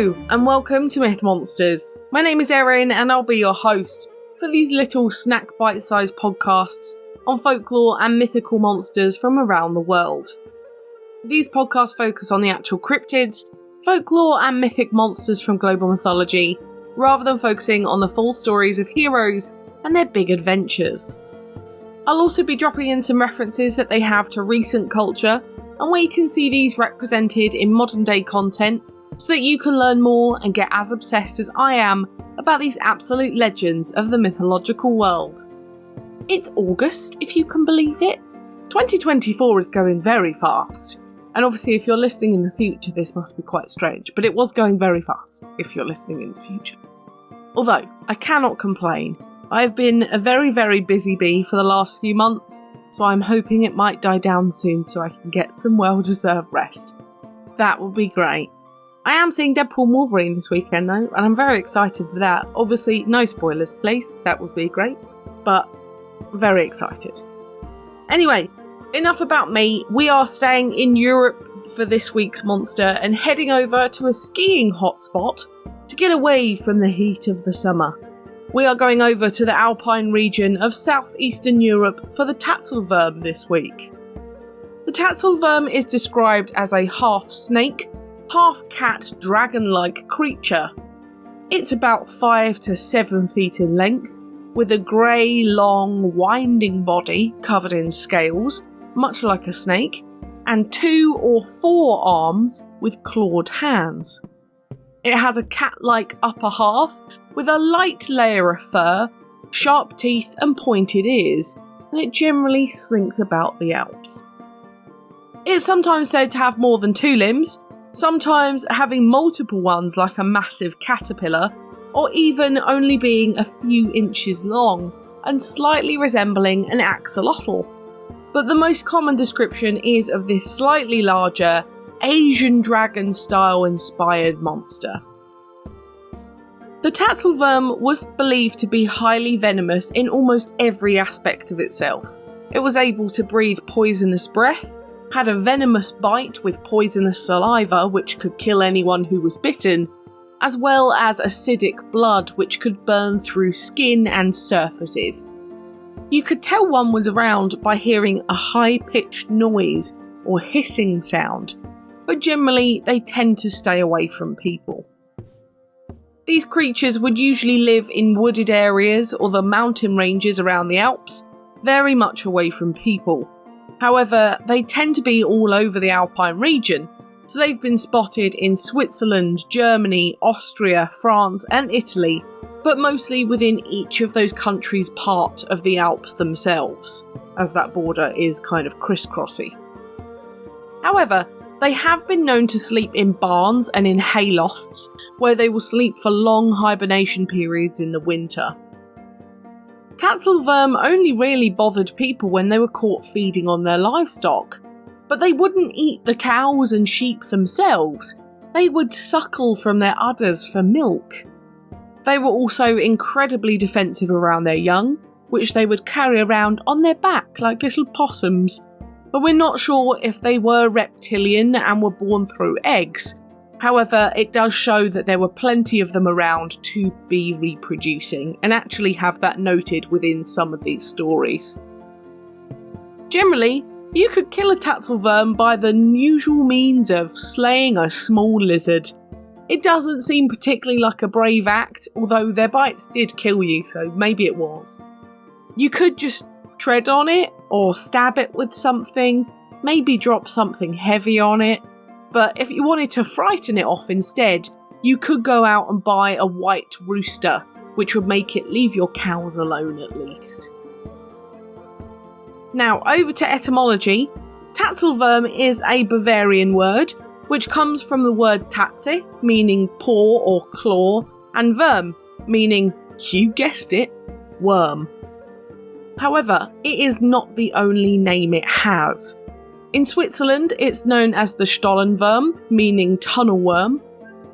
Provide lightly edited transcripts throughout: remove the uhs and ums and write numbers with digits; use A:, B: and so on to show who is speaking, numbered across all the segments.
A: Hello and welcome to Myth Monsters. My name is Erin and I'll be your host for these little snack bite-sized podcasts on folklore and mythical monsters from around the world. These podcasts focus on the actual cryptids, folklore and mythic monsters from global mythology, rather than focusing on the full stories of heroes and their big adventures. I'll also be dropping in some references that they have to recent culture and where you can see these represented in modern day content so that you can learn more and get as obsessed as I am about these absolute legends of the mythological world. It's August, if you can believe it. 2024 is going very fast. And obviously if you're listening in the future this must be quite strange, but it was going very fast if you're listening in the future. Although, I cannot complain. I've been a very, very busy bee for the last few months, so I'm hoping it might die down soon so I can get some well-deserved rest. That would be great. I am seeing Deadpool and Wolverine this weekend though, and I'm very excited for that. Obviously, no spoilers please, that would be great, but very excited. Anyway, enough about me. We are staying in Europe for this week's monster and heading over to a skiing hotspot to get away from the heat of the summer. We are going over to the Alpine region of southeastern Europe for the Tatzelwurm this week. The Tatzelwurm is described as a half-snake, half-cat dragon-like creature. It's about 5 to 7 feet in length, with a grey, long, winding body covered in scales, much like a snake, and 2 or 4 arms with clawed hands. It has a cat-like upper half with a light layer of fur, sharp teeth and pointed ears, and it generally slinks about the Alps. It's sometimes said to have more than 2 limbs, sometimes having multiple ones like a massive caterpillar, or even only being a few inches long and slightly resembling an axolotl. But the most common description is of this slightly larger, Asian dragon style inspired monster. The Tatzelwurm was believed to be highly venomous in almost every aspect of itself. It was able to breathe poisonous breath, had a venomous bite with poisonous saliva which could kill anyone who was bitten, as well as acidic blood which could burn through skin and surfaces. You could tell one was around by hearing a high-pitched noise or hissing sound, but generally they tend to stay away from people. These creatures would usually live in wooded areas or the mountain ranges around the Alps, very much away from people. However, they tend to be all over the Alpine region, so they've been spotted in Switzerland, Germany, Austria, France and Italy, but mostly within each of those countries' part of the Alps themselves, as that border is kind of crisscrossy. However, they have been known to sleep in barns and in haylofts, where they will sleep for long hibernation periods in the winter. Tatzelwurm only really bothered people when they were caught feeding on their livestock, but they wouldn't eat the cows and sheep themselves. They would suckle from their udders for milk. They were also incredibly defensive around their young, which they would carry around on their back like little possums, but we're not sure if they were reptilian and were born through eggs. However, it does show that there were plenty of them around to be reproducing, and actually have that noted within some of these stories. Generally, you could kill a Tatzelwurm by the usual means of slaying a small lizard. It doesn't seem particularly like a brave act, although their bites did kill you, so maybe it was. You could just tread on it, or stab it with something, maybe drop something heavy on it. But if you wanted to frighten it off instead, you could go out and buy a white rooster, which would make it leave your cows alone at least. Now, over to etymology. Tatzelwurm is a Bavarian word, which comes from the word tatze, meaning paw or claw, and worm, meaning, you guessed it, worm. However, it is not the only name it has. In Switzerland, it's known as the Stollenwurm, meaning tunnel worm.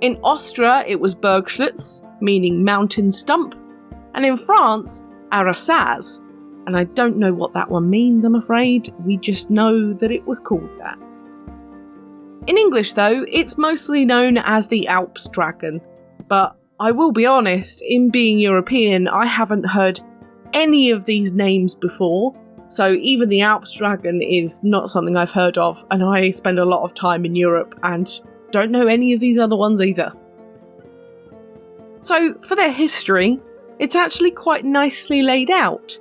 A: In Austria, it was Bergschlitz, meaning mountain stump. And in France, Arassaz. And I don't know what that one means, I'm afraid. We just know that it was called that. In English though, it's mostly known as the Alps dragon, but I will be honest, in being European, I haven't heard any of these names before, so even the Alps dragon is not something I've heard of, and I spend a lot of time in Europe and don't know any of these other ones either. So for their history, it's actually quite nicely laid out.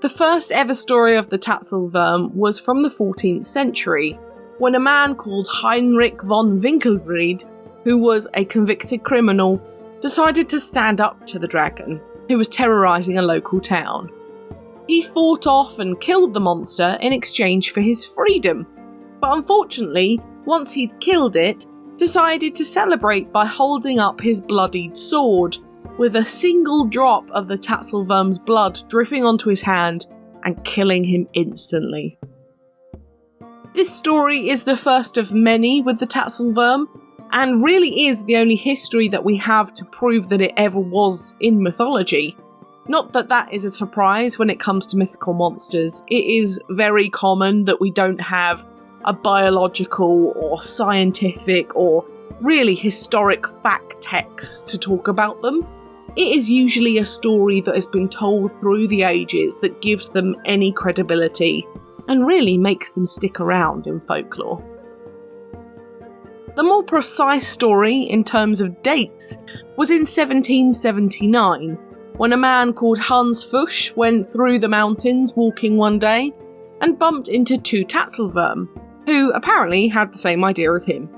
A: The first ever story of the Tatzelwurm was from the 14th century, when a man called Heinrich von Winkelried, who was a convicted criminal, decided to stand up to the dragon, who was terrorising a local town. He fought off and killed the monster in exchange for his freedom, but unfortunately, once he'd killed it, decided to celebrate by holding up his bloodied sword, with a single drop of the Tatzelwurm's blood dripping onto his hand and killing him instantly. This story is the first of many with the Tatzelwurm, and really is the only history that we have to prove that it ever was in mythology. Not that that is a surprise when it comes to mythical monsters. It is very common that we don't have a biological or scientific or really historic fact text to talk about them. It is usually a story that has been told through the ages that gives them any credibility and really makes them stick around in folklore. The more precise story in terms of dates was in 1779, when a man called Hans Fuchs went through the mountains walking one day and bumped into two Tatzelwurm, who apparently had the same idea as him.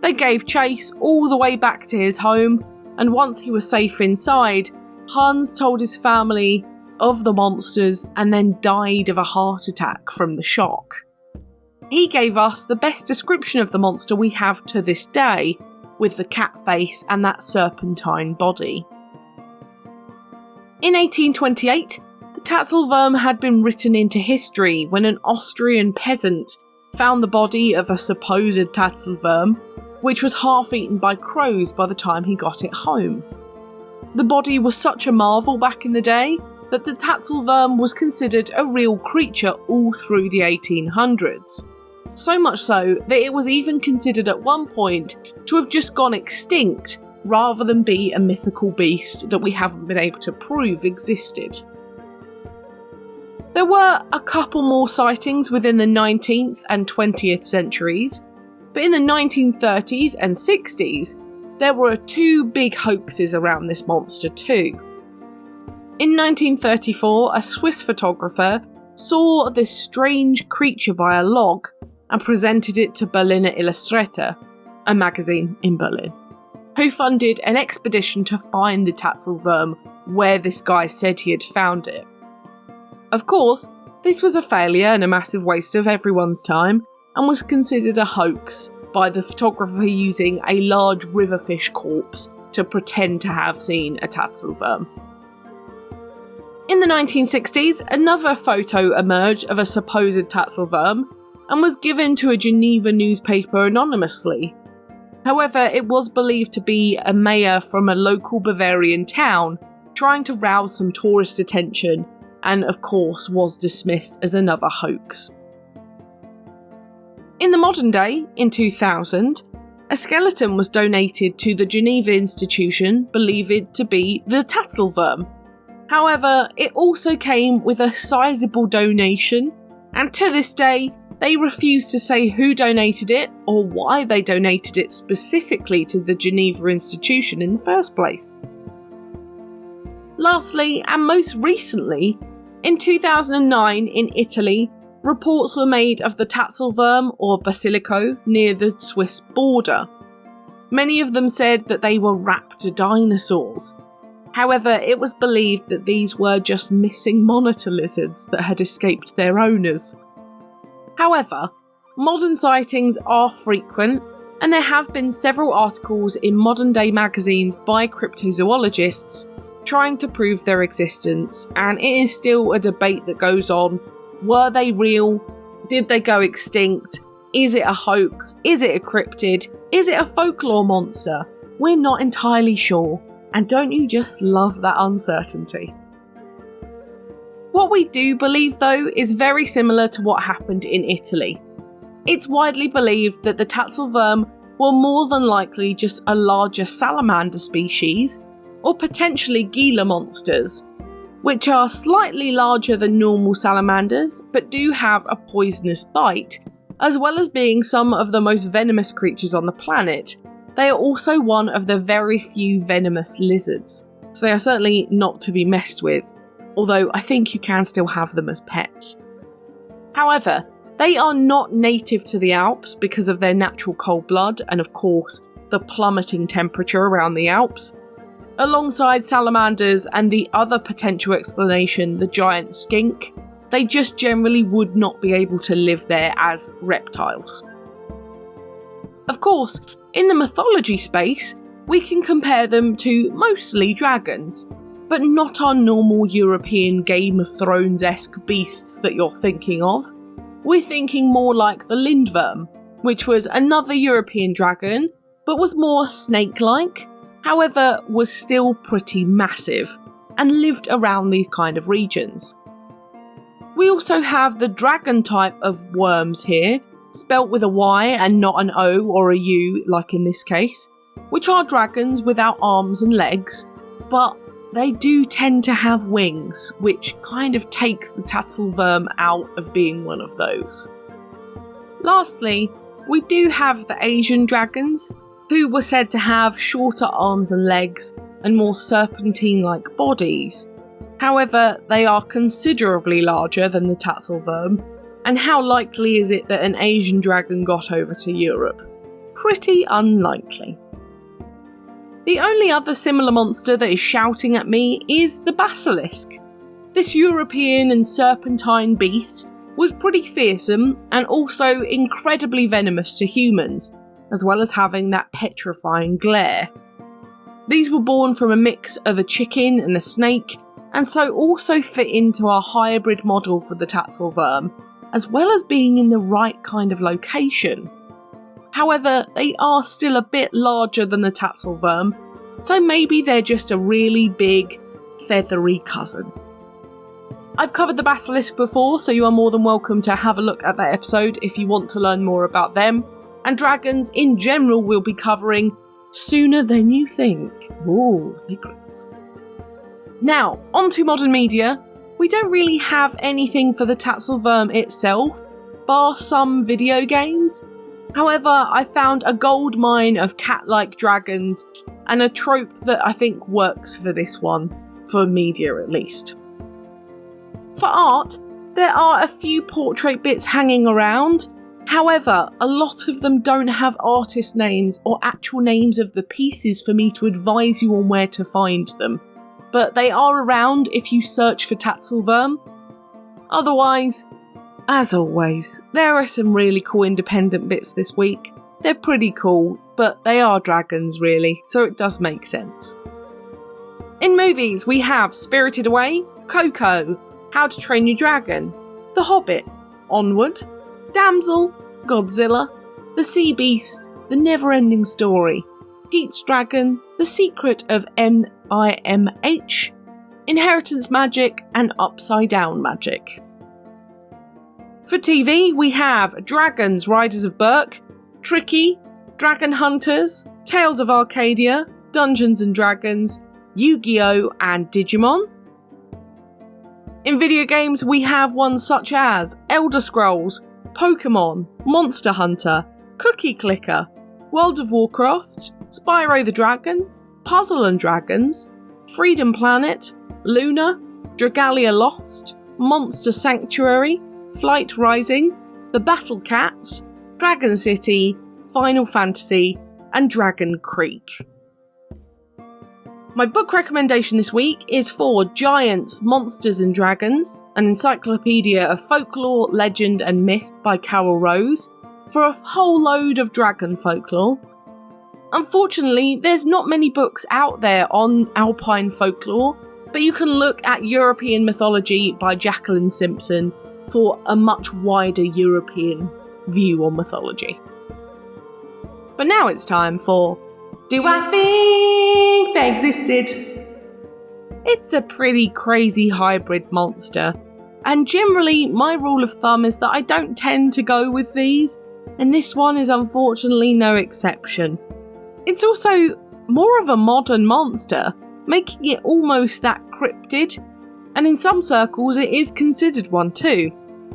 A: They gave chase all the way back to his home, and once he was safe inside, Hans told his family of the monsters and then died of a heart attack from the shock. He gave us the best description of the monster we have to this day, with the cat face and that serpentine body. In 1828, the Tatzelwurm had been written into history when an Austrian peasant found the body of a supposed Tatzelwurm, which was half eaten by crows by the time he got it home. The body was such a marvel back in the day that the Tatzelwurm was considered a real creature all through the 1800s. So much so that it was even considered at one point to have just gone extinct rather than be a mythical beast that we haven't been able to prove existed. There were a couple more sightings within the 19th and 20th centuries, but in the 1930s and 60s, there were two big hoaxes around this monster too. In 1934, a Swiss photographer saw this strange creature by a log and presented it to Berliner Illustrator, a magazine in Berlin, who funded an expedition to find the Tatzelwurm where this guy said he had found it. Of course, this was a failure and a massive waste of everyone's time, and was considered a hoax by the photographer using a large riverfish corpse to pretend to have seen a Tatzelwurm. In the 1960s, another photo emerged of a supposed Tatzelwurm and was given to a Geneva newspaper anonymously. However, it was believed to be a mayor from a local Bavarian town trying to rouse some tourist attention, and of course was dismissed as another hoax. In the modern day, in 2000, a skeleton was donated to the Geneva institution believed to be the Tatzelwurm. However, it also came with a sizable donation, and to this day, they refuse to say who donated it or why they donated it specifically to the Geneva institution in the first place. Lastly, and most recently, in 2009 in Italy, reports were made of the Tatzelwurm or Basilico near the Swiss border. Many of them said that they were raptor dinosaurs. However, it was believed that these were just missing monitor lizards that had escaped their owners. However, modern sightings are frequent, and there have been several articles in modern-day magazines by cryptozoologists trying to prove their existence, and it is still a debate that goes on. Were they real? Did they go extinct? Is it a hoax? Is it a cryptid? Is it a folklore monster? We're not entirely sure, and don't you just love that uncertainty? What we do believe, though, is very similar to what happened in Italy. it's widely believed that the Tatzelwurm were more than likely just a larger salamander species, or potentially Gila monsters, which are slightly larger than normal salamanders but do have a poisonous bite. As well as being some of the most venomous creatures on the planet, they are also one of the very few venomous lizards, so they are certainly not to be messed with, although I think you can still have them as pets. However, they are not native to the Alps because of their natural cold blood and, of course, the plummeting temperature around the Alps. Alongside salamanders and the other potential explanation, the giant skink, they just generally would not be able to live there as reptiles. Of course, in the mythology space, we can compare them to mostly dragons, but not our normal European Game of Thrones-esque beasts that you're thinking of. We're thinking more like the lindworm, which was another European dragon, but was more snake-like, however was still pretty massive, and lived around these kind of regions. We also have the dragon type of worms here, spelt with a Y and not an O or a U like in this case, which are dragons without arms and legs, but they do tend to have wings, which kind of takes the Tatzelwurm out of being one of those. Lastly, we do have the Asian dragons, who were said to have shorter arms and legs and more serpentine-like bodies. However, they are considerably larger than the Tatzelwurm, and how likely is it that an Asian dragon got over to Europe? Pretty unlikely. The only other similar monster that is shouting at me is the basilisk. This European and serpentine beast was pretty fearsome and also incredibly venomous to humans, as well as having that petrifying glare. These were born from a mix of a chicken and a snake, and so also fit into our hybrid model for the Tatzelwurm, as well as being in the right kind of location. However, they are still a bit larger than the Tatzelwurm, so maybe they're just a really big, feathery cousin. I've covered the basilisk before, so you are more than welcome to have a look at that episode if you want to learn more about them, and dragons in general we'll be covering sooner than you think. Ooh, secrets. Now, on to modern media. We don't really have anything for the Tatzelwurm itself, bar some video games. However, I found a gold mine of cat-like dragons and a trope that I think works for this one, for media at least. For art, there are a few portrait bits hanging around. However, a lot of them don't have artist names or actual names of the pieces for me to advise you on where to find them. But they are around if you search for Tatzelwurm. Otherwise, as always, there are some really cool independent bits this week. They're pretty cool, but they are dragons really, so it does make sense. In movies, we have Spirited Away, Coco, How to Train Your Dragon, The Hobbit, Onward, Damsel, Godzilla, The Sea Beast, The Never-Ending Story, Pete's Dragon, The Secret of NIMH, Inheritance Magic, and Upside Down Magic. For TV, we have Dragons, Riders of Berk, Tricky, Dragon Hunters, Tales of Arcadia, Dungeons and Dragons, Yu-Gi-Oh! And Digimon. In video games, we have ones such as Elder Scrolls, Pokemon, Monster Hunter, Cookie Clicker, World of Warcraft, Spyro the Dragon, Puzzle and Dragons, Freedom Planet, Luna, Dragalia Lost, Monster Sanctuary, Flight Rising, The Battle Cats, Dragon City, Final Fantasy, and Dragon Creek. My book recommendation this week is for Giants, Monsters and Dragons, an encyclopedia of folklore, legend and myth by Carol Rose, for a whole load of dragon folklore. Unfortunately, there's not many books out there on alpine folklore, but you can look at European mythology by Jacqueline Simpson for a much wider European view on mythology. But now it's time for Do I Think They Existed? It's a pretty crazy hybrid monster, and generally my rule of thumb is that I don't tend to go with these, and this one is unfortunately no exception. It's also more of a modern monster, making it almost that cryptid, and in some circles it is considered one too,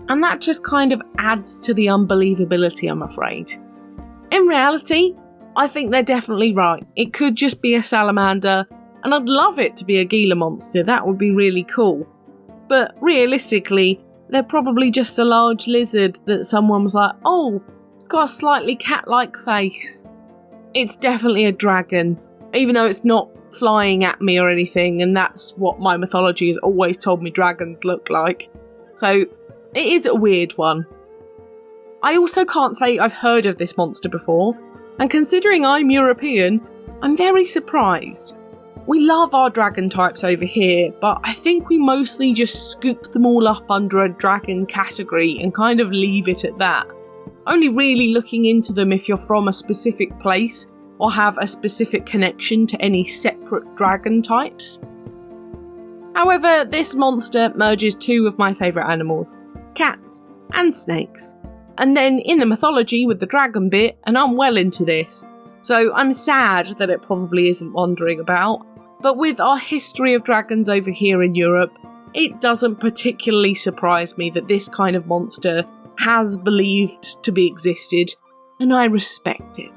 A: and that just kind of adds to the unbelievability, I'm afraid. In reality, I think they're definitely right. It could just be a salamander, and I'd love it to be a Gila monster, that would be really cool. But realistically, they're probably just a large lizard that someone was like, oh, it's got a slightly cat-like face. It's definitely a dragon, even though it's not flying at me or anything, and that's what my mythology has always told me dragons look like. So it is a weird one. I also can't say I've heard of this monster before, and considering I'm European, I'm very surprised. We love our dragon types over here, but I think we mostly just scoop them all up under a dragon category and kind of leave it at that. Only really looking into them if you're from a specific place or have a specific connection to any separate dragon types. However, this monster merges two of my favourite animals, cats and snakes. And then in the mythology with the dragon bit, and I'm well into this, so I'm sad that it probably isn't wandering about, but with our history of dragons over here in Europe, it doesn't particularly surprise me that this kind of monster has believed to be existed, and I respect it.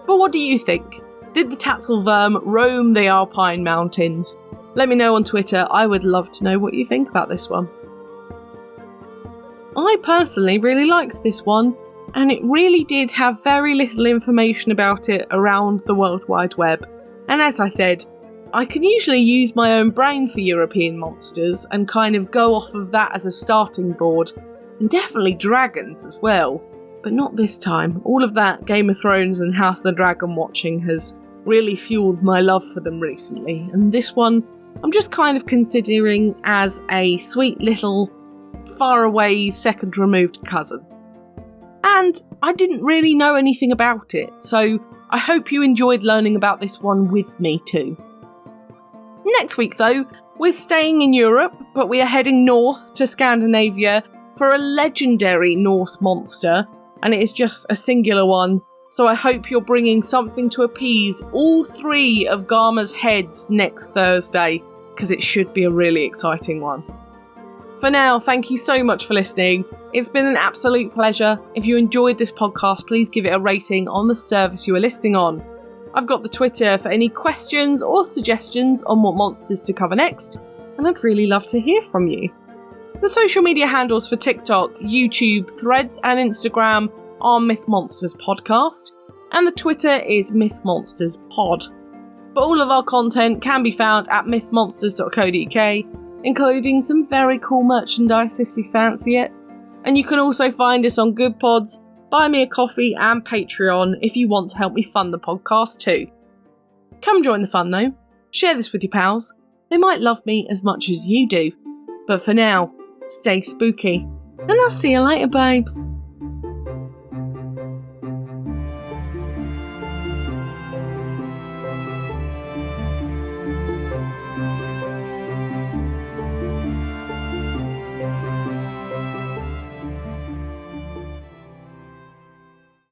A: But what do you think? Did the Tatzelwurm roam the Alpine mountains? Let me know on Twitter, I would love to know what you think about this one. I personally really liked this one, and it really did have very little information about it around the World Wide Web. And as I said, I can usually use my own brain for European monsters and kind of go off of that as a starting board, and definitely dragons as well. But not this time. All of that Game of Thrones and House of the Dragon watching has really fueled my love for them recently, and this one I'm just kind of considering as a sweet little far away second removed cousin. And I didn't really know anything about it, so I hope you enjoyed learning about this one with me too. Next week though, we're staying in Europe, but we are heading north to Scandinavia for a legendary Norse monster, and it is just a singular one, so I hope you're bringing something to appease all three of Garma's heads next Thursday, because it should be a really exciting one. For now, thank you so much for listening. It's been an absolute pleasure. If you enjoyed this podcast, please give it a rating on the service you are listening on. I've got the Twitter for any questions or suggestions on what monsters to cover next, and I'd really love to hear from you. The social media handles for TikTok, YouTube, Threads and Instagram are Myth Monsters Podcast, and the Twitter is Myth Monsters Pod. But all of our content can be found at mythmonsters.co.uk, including some very cool merchandise if you fancy it. And you can also find us on Good Pods, Buy Me a Coffee and Patreon if you want to help me fund the podcast too. Come join the fun though. Share this with your pals. They might love me as much as you do. But for now, stay spooky. And I'll see you later, babes.